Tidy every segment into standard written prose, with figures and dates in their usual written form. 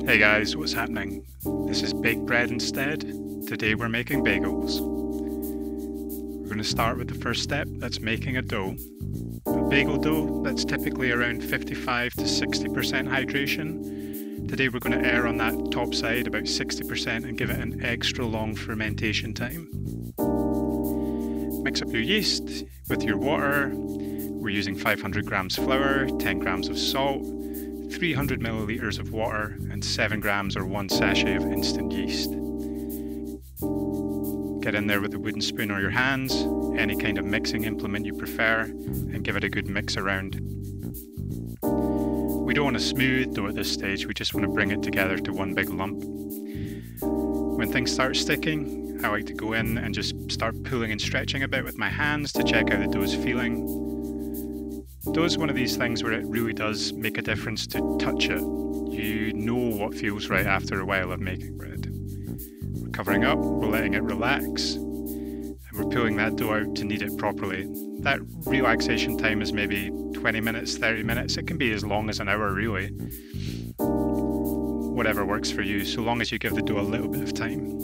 Hey guys, what's happening? This is baked bread instead. Today we're making bagels. We're going to start with the first step, that's making a dough. A bagel dough, that's typically around 55 to 60% hydration. Today we're going to err on that top side, about 60%, and give it an extra long fermentation time. Mix up your yeast with your water. We're using 500 grams flour, 10 grams of salt, 300 milliliters of water, and 7 grams or 1 sachet of instant yeast. Get in there with a wooden spoon or your hands, any kind of mixing implement you prefer, and give it a good mix around. We don't want a smooth dough at this stage, we just want to bring it together to one big lump. When things start sticking, I like to go in and just start pulling and stretching a bit with my hands to check how the dough is feeling. Dough is one of these things where it really does make a difference to touch it. You know what feels right after a while of making bread. We're covering up, we're letting it relax, and we're pulling that dough out to knead it properly. That relaxation time is maybe 20 minutes, 30 minutes. It can be as long as an hour really. Whatever works for you, so long as you give the dough a little bit of time.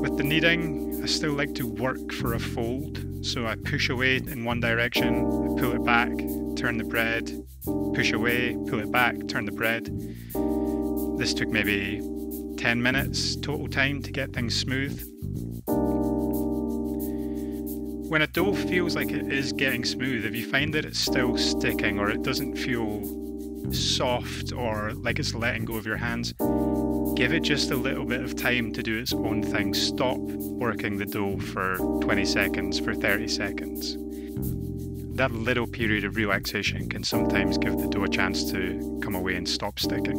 With the kneading, I still like to work for a fold. So I push away in one direction, I pull it back, turn the bread, push away, pull it back, turn the bread. This took maybe 10 minutes total time to get things smooth. When a dough feels like it is getting smooth, if you find that it's still sticking or it doesn't feel soft or like it's letting go of your hands, give it just a little bit of time to do its own thing. Stop working the dough for 20 seconds, for 30 seconds. That little period of relaxation can sometimes give the dough a chance to come away and stop sticking.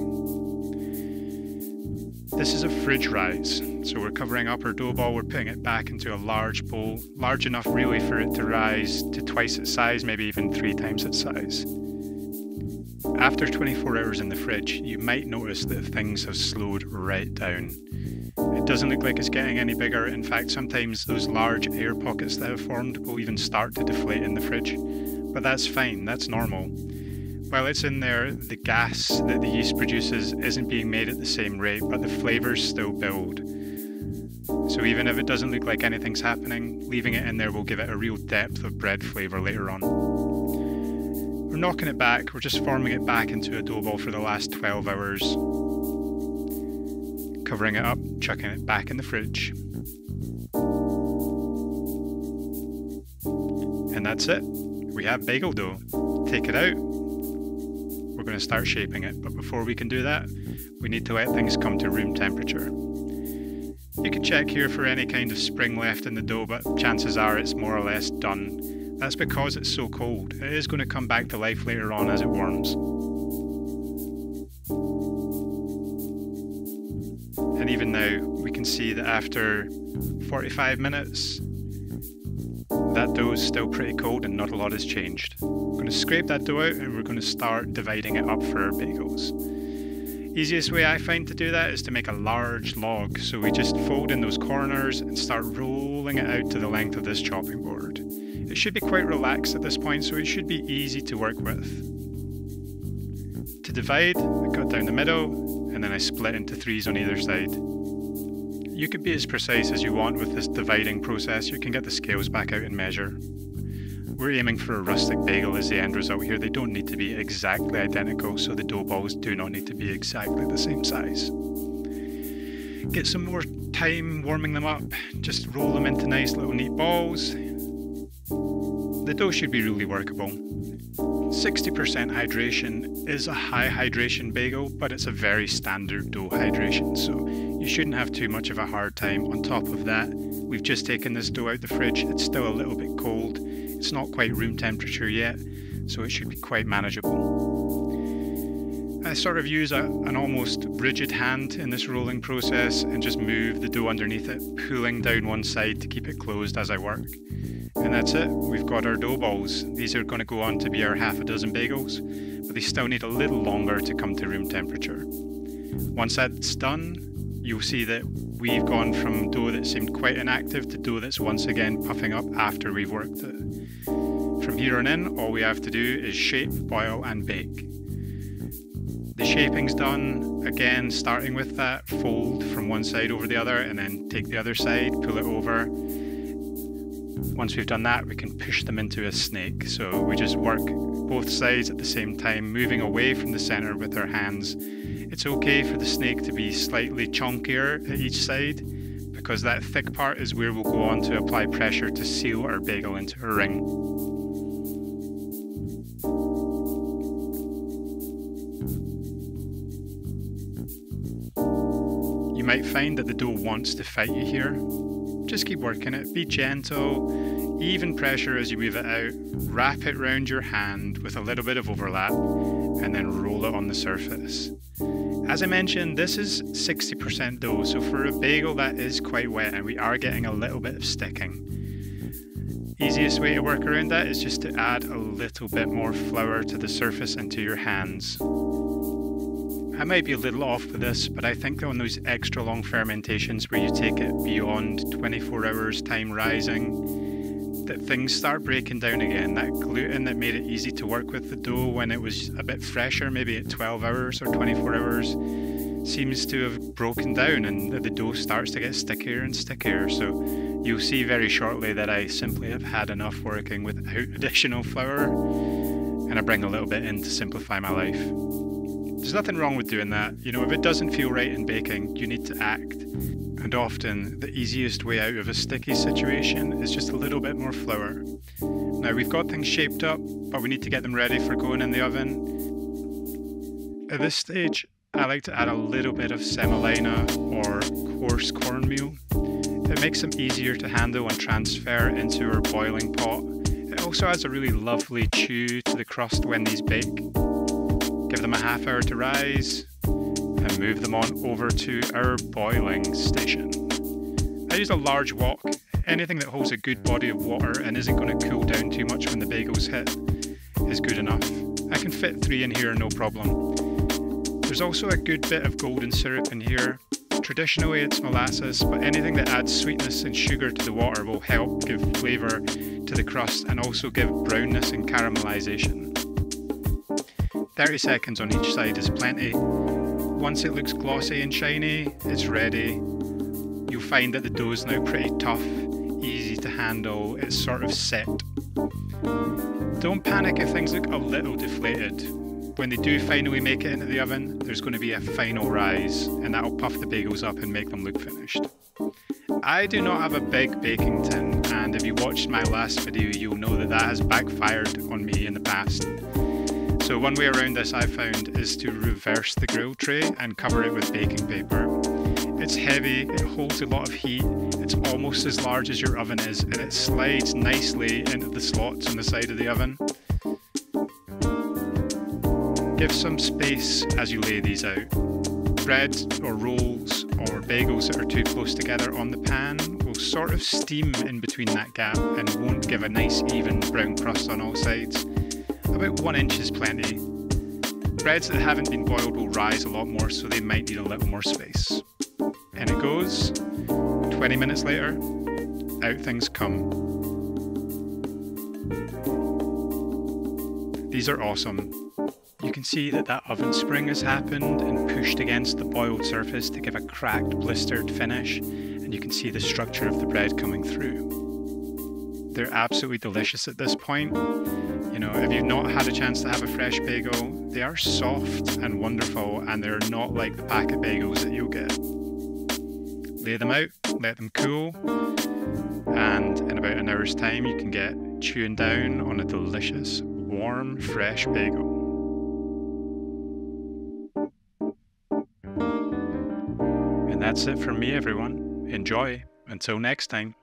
This is a fridge rise, so we're covering up our dough ball, we're putting it back into a large bowl, large enough really for it to rise to twice its size, maybe even 3 times its size. After 24 hours in the fridge, you might notice that things have slowed right down. It doesn't look like it's getting any bigger. In fact, sometimes those large air pockets that have formed will even start to deflate in the fridge. But that's fine, that's normal. While it's in there, the gas that the yeast produces isn't being made at the same rate, but the flavors still build. So even if it doesn't look like anything's happening, leaving it in there will give it a real depth of bread flavor later on. We're knocking it back, we're just forming it back into a dough ball for the last 12 hours. Covering it up, chucking it back in the fridge. And that's it. We have bagel dough. Take it out. We're going to start shaping it, but before we can do that, we need to let things come to room temperature. You can check here for any kind of spring left in the dough, but chances are it's more or less done. That's because it's so cold. It is going to come back to life later on as it warms. And even now, we can see that after 45 minutes, that dough is still pretty cold and not a lot has changed. We're going to scrape that dough out and we're going to start dividing it up for our bagels. Easiest way I find to do that is to make a large log. So we just fold in those corners and start rolling it out to the length of this chopping board. It should be quite relaxed at this point, so it should be easy to work with. To divide, I cut down the middle, and then I split into 3s on either side. You could be as precise as you want with this dividing process. You can get the scales back out and measure. We're aiming for a rustic bagel as the end result here. They don't need to be exactly identical, so the dough balls do not need to be exactly the same size. Get some more time warming them up. Just roll them into nice little neat balls. The dough should be really workable. 60% hydration is a high hydration bagel, but it's a very standard dough hydration, so you shouldn't have too much of a hard time. On top of that, we've just taken this dough out the fridge. It's still a little bit cold. It's not quite room temperature yet, so it should be quite manageable. I sort of use an almost rigid hand in this rolling process and just move the dough underneath it, pulling down one side to keep it closed as I work. And that's it, we've got our dough balls. These are going to go on to be our half a dozen bagels, but they still need a little longer to come to room temperature. Once that's done, you'll see that we've gone from dough that seemed quite inactive to dough that's once again puffing up after we've worked it. From here on in, all we have to do is shape, boil and bake. The The shaping's done, again starting with that fold from one side over the other, and then take the other side, pull it over. Once we've done that, we can push them into a snake. So we just work both sides at the same time, moving away from the center with our hands. It's okay for the snake to be slightly chunkier at each side, because that thick part is where we'll go on to apply pressure to seal our bagel into a ring. You might find that the dough wants to fight you here. Just keep working it, be gentle, even pressure as you move it out, wrap it round your hand with a little bit of overlap, and then roll it on the surface. As I mentioned, this is 60% dough, so for a bagel that is quite wet and we are getting a little bit of sticking. Easiest way to work around that is just to add a little bit more flour to the surface and to your hands. I might be a little off with this, but I think on those extra long fermentations where you take it beyond 24 hours time rising, that things start breaking down again. That gluten that made it easy to work with the dough when it was a bit fresher, maybe at 12 hours or 24 hours, seems to have broken down, and the dough starts to get stickier and stickier. So you'll see very shortly that I simply have had enough working without additional flour, and I bring a little bit in to simplify my life. There's nothing wrong with doing that. You know, if it doesn't feel right in baking, you need to act. And often, the easiest way out of a sticky situation is just a little bit more flour. Now, we've got things shaped up, but we need to get them ready for going in the oven. At this stage, I like to add a little bit of semolina or coarse cornmeal. It makes them easier to handle and transfer into our boiling pot. It also adds a really lovely chew to the crust when these bake. Give them a half hour to rise, and move them on over to our boiling station. I use a large wok. Anything that holds a good body of water and isn't going to cool down too much when the bagels hit is good enough. I can fit 3 in here, no problem. There's also a good bit of golden syrup in here. Traditionally it's molasses, but anything that adds sweetness and sugar to the water will help give flavour to the crust and also give brownness and caramelization. 30 seconds on each side is plenty. Once it looks glossy and shiny, it's ready. You'll find that the dough is now pretty tough, easy to handle, it's sort of set. Don't panic if things look a little deflated. When they do finally make it into the oven, there's going to be a final rise, and that'll puff the bagels up and make them look finished. I do not have a big baking tin, and if you watched my last video, you'll know that that has backfired on me in the past. So one way around this I found is to reverse the grill tray and cover it with baking paper. It's heavy, it holds a lot of heat, it's almost as large as your oven is, and it slides nicely into the slots on the side of the oven. Give some space as you lay these out. Bread or rolls or bagels that are too close together on the pan will sort of steam in between that gap and won't give a nice even brown crust on all sides. About 1 inch is plenty. Breads that haven't been boiled will rise a lot more, so they might need a little more space. In it goes. 20 minutes later, out things come. These are awesome. You can see that oven spring has happened and pushed against the boiled surface to give a cracked, blistered finish, and you can see the structure of the bread coming through. They're absolutely delicious at this point. You know, if you've not had a chance to have a fresh bagel, they are soft and wonderful, and they're not like the packet bagels that you'll get. Lay them out, let them cool, and in about an hour's time you can get chewing down on a delicious, warm, fresh bagel. And that's it from me, everyone. Enjoy. Until next time.